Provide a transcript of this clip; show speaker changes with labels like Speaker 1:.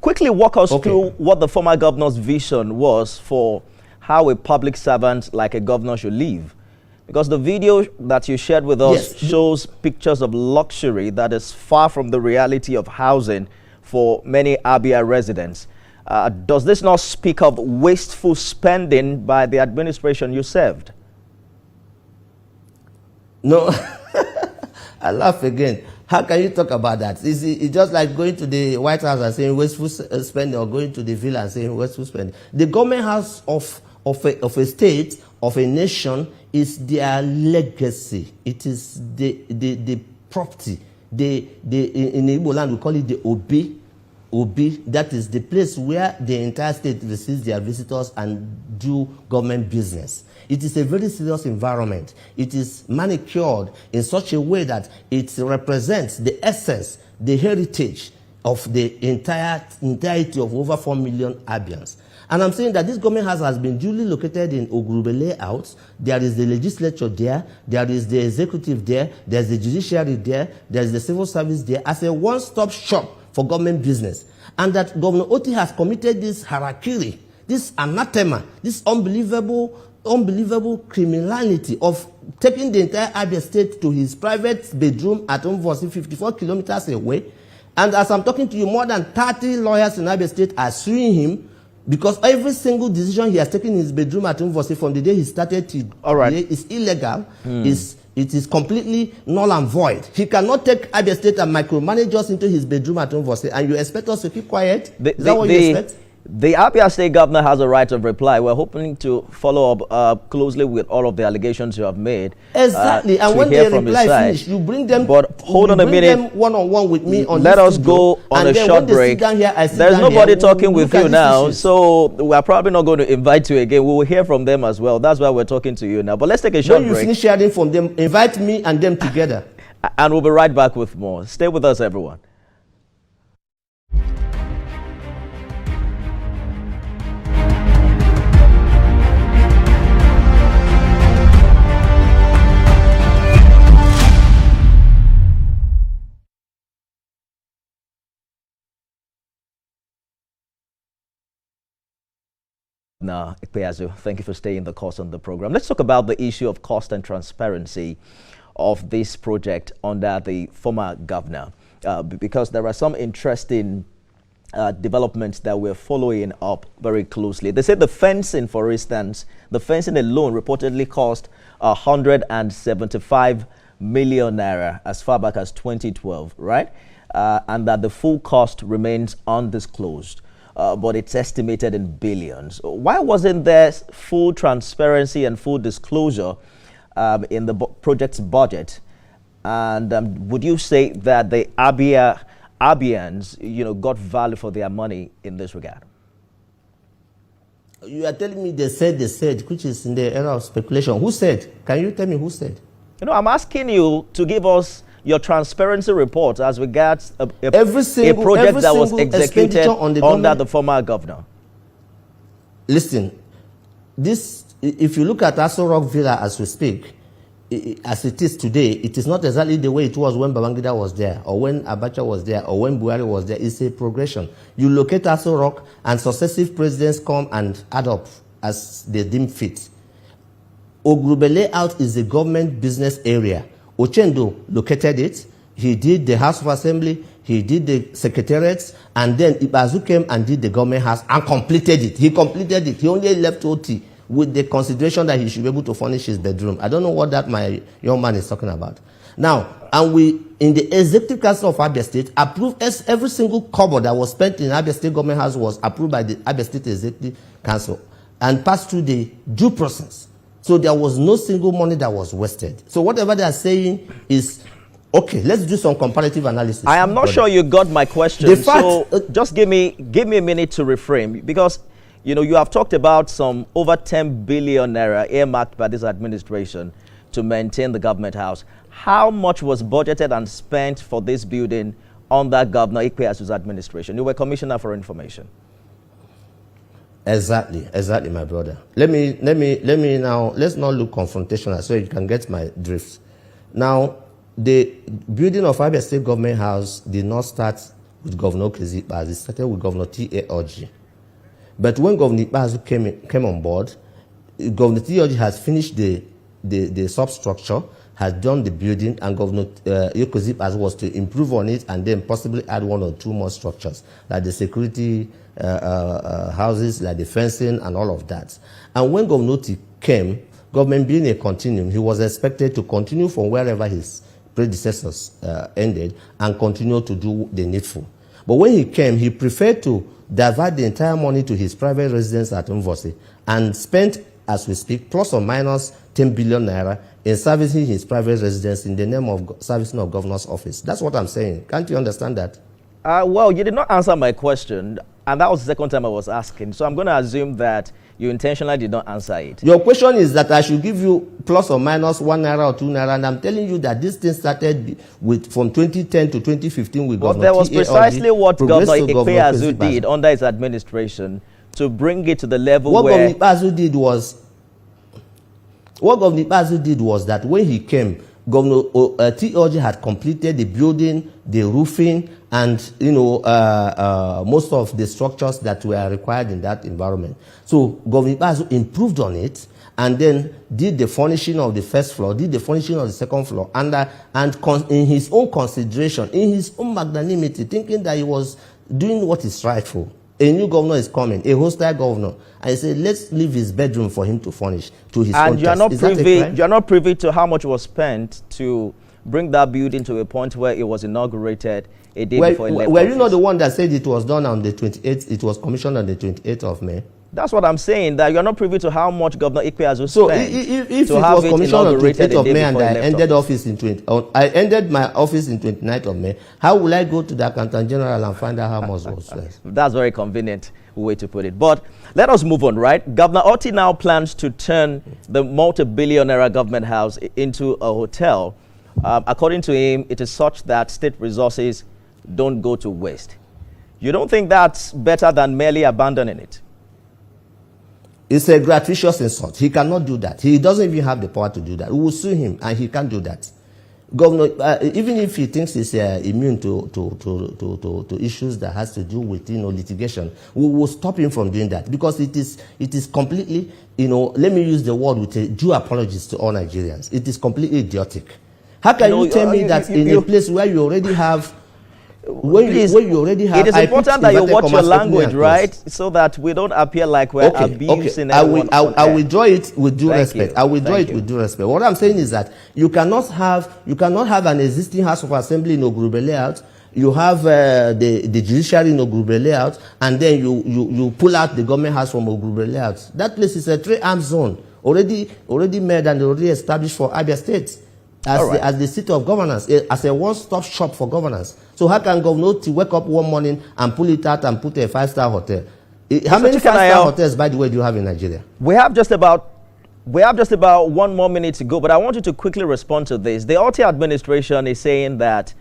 Speaker 1: Quickly walk us through what the former governor's vision was for how a public servant like a governor should live. Because the video that you shared with us shows pictures of luxury that is far from the reality of housing for many Abia residents. Does this not speak of wasteful spending by the administration you served?
Speaker 2: No, I laugh again. How can you talk about that? It's just like going to the White House and saying wasteful spending, or going to the villa and saying wasteful spending. The government house of a state, of a nation, is their legacy. It is the property. In Igbo land, we call it the Obi. That is the place where the entire state receives their visitors and do government business. It is a very serious environment. It is manicured in such a way that it represents the essence, the heritage of the entirety of over 4 million Abians. And I'm saying that this government house has been duly located in Ogurube layout. There is the legislature there, there is the executive there, there's the judiciary there, there's the civil service there, as a one-stop shop for government business. And that Governor Otti has committed this harakiri, this anathema, this unbelievable criminality of taking the entire Abia state to his private bedroom at Umvosi, 54 kilometers away. And as I'm talking to you, more than 30 lawyers in Abia state are suing him because every single decision he has taken in his bedroom at Umvosi from the day he started to today is illegal, it is completely null and void. He cannot take Abia State and micromanage us into his bedroom at Umvosi, and you expect us to keep quiet? Is that what you expect?
Speaker 1: The Abia State governor has a right of reply. We're hoping to follow up closely with all of the allegations you have made.
Speaker 2: Exactly. And when they reply finish, you bring them.
Speaker 1: But hold on a minute.
Speaker 2: One-on-one with me on
Speaker 1: Let
Speaker 2: this
Speaker 1: us go on a short break. There's nobody talking with you now, so we're probably not going to invite you again. We will hear from them as well. That's why we're talking to you now. But let's take a short break.
Speaker 2: When you finish hearing from them, invite me and them together.
Speaker 1: And we'll be right back with more. Stay with us, everyone. Now, Ikpeazu, thank you for staying the course on the program. Let's talk about the issue of cost and transparency of this project under the former governor, because there are some interesting developments that we're following up very closely. They said the fencing, for instance, the fencing alone reportedly cost 175 million naira as far back as 2012, right? And that the full cost remains undisclosed. But it's estimated in billions. Why wasn't there full transparency and full disclosure in the project's budget? And would you say that the Abians, got value for their money in this regard?
Speaker 2: You are telling me they said, which is in the era of speculation. Who said? Can you tell me who said?
Speaker 1: I'm asking you to give us your transparency report as regards a project that was executed under the former governor.
Speaker 2: Listen, if you look at Aso Rock Villa as we speak, as it is today, it is not exactly the way it was when Babangida was there, or when Abacha was there, or when Buhari was there. It's a progression. You locate Aso Rock, and successive presidents come and add up as they deem fit. Ogurube layout is a government business area. Ochendo located it. He did the House of Assembly, he did the secretariats, and then Ibazu came and did the government house and completed it. He completed it. He only left Otti with the consideration that he should be able to furnish his bedroom. I don't know what that my young man is talking about. Now, and we, in the Executive Council of Abia State, approved every single kobo that was spent in Abia State government house was approved by the Abia State Executive Council and passed through the due process. So there was no single money that was wasted. So whatever they are saying is, okay, let's do some comparative analysis.
Speaker 1: I am not sure you got my question. So just give me a minute to reframe, because you have talked about some over 10 billion naira earmarked by this administration to maintain the government house. How much was budgeted and spent for this building under Governor Ikpeazu's administration? You were Commissioner for Information.
Speaker 2: Exactly, my brother. Let me now, let's not look confrontational so you can get my drift. Now, the building of Abia State Government House did not start with Governor Ikpeazu. It started with Governor T.A. But when Governor Ikpeazu came on board, Governor T.A. has finished the substructure, has done the building, and Governor Ikpeazu was to improve on it and then possibly add 1 or 2 more structures, like the security houses, like the fencing and all of that. And when Governor Otti came, government being a continuum, he was expected to continue from wherever his predecessors ended and continue to do the needful. But when he came, he preferred to divert the entire money to his private residence at Mvosi and spent, as we speak, plus or minus 10 billion naira in servicing his private residence in the name of servicing of governor's office. That's what I'm saying. Can't you understand that?
Speaker 1: Well, you did not answer my question, and that was the second time I was asking. So I'm going to assume that you intentionally did not answer it.
Speaker 2: Your question is that I should give you plus or minus 1 naira or 2 naira, and I'm telling you that this thing started from 2010 to 2015 with Governor
Speaker 1: There was precisely what Governor Ikpeazu did under his administration to bring it to the level where...
Speaker 2: Governor Ikpeazu did was that when he came, Governor T.O.J. had completed the building, the roofing, and most of the structures that were required in that environment. So Governor Ikpeazu improved on it and then did the furnishing of the first floor, did the furnishing of the second floor, and in his own consideration, in his own magnanimity, thinking that he was doing what is rightful. A new governor is coming, a hostile governor, and he said, let's leave his bedroom for him to furnish to his own taste.
Speaker 1: And you're not privy to how much was spent to bring that building to a point where it was inaugurated a day before it left
Speaker 2: office. Were you not the one that said it was done on the 28th, it was commissioned on the 28th of May? That's
Speaker 1: what I'm saying, that you're not privy to how much Governor Ikpeazu spent.
Speaker 2: So if it was commissioned on 28th of May and I ended office in I ended my office in 29th of May, how will I go to the Accountant General and find out how much was spent?
Speaker 1: That's a very convenient way to put it. But let us move on, right? Governor Otti now plans to turn the multi-billionaire government house into a hotel. According to him, it is such that state resources don't go to waste. You don't think that's better than merely abandoning it?
Speaker 2: It's a gratuitous insult. He cannot do that. He doesn't even have the power to do that. We will sue him, and he can't do that. Governor, even if he thinks he's immune to issues that has to do with litigation, we will stop him from doing that because it is completely, let me use the word with a due apologies to all Nigerians. It is completely idiotic. How can you tell me that in a place where you already have
Speaker 1: it is important that you watch your language, right? So that we don't appear like we're abusing everyone.
Speaker 2: I will draw it with due respect. I will draw it with due respect. What I'm saying is that you cannot have an existing House of Assembly in Ogurube layout. You have the judiciary in Ogurube layout, and then you pull out the government house from Ogurube layout. That place is a 3-arm zone already made and already established for Abia State. As the seat of governance, as a one-stop shop for governance. So how can Governor Otti wake up one morning and pull it out and put a 5-star hotel? How many 5-star hotels, by the way, do you have in Nigeria?
Speaker 1: We have just about 1 more minute to go, but I want you to quickly respond to this. The Otti administration is saying that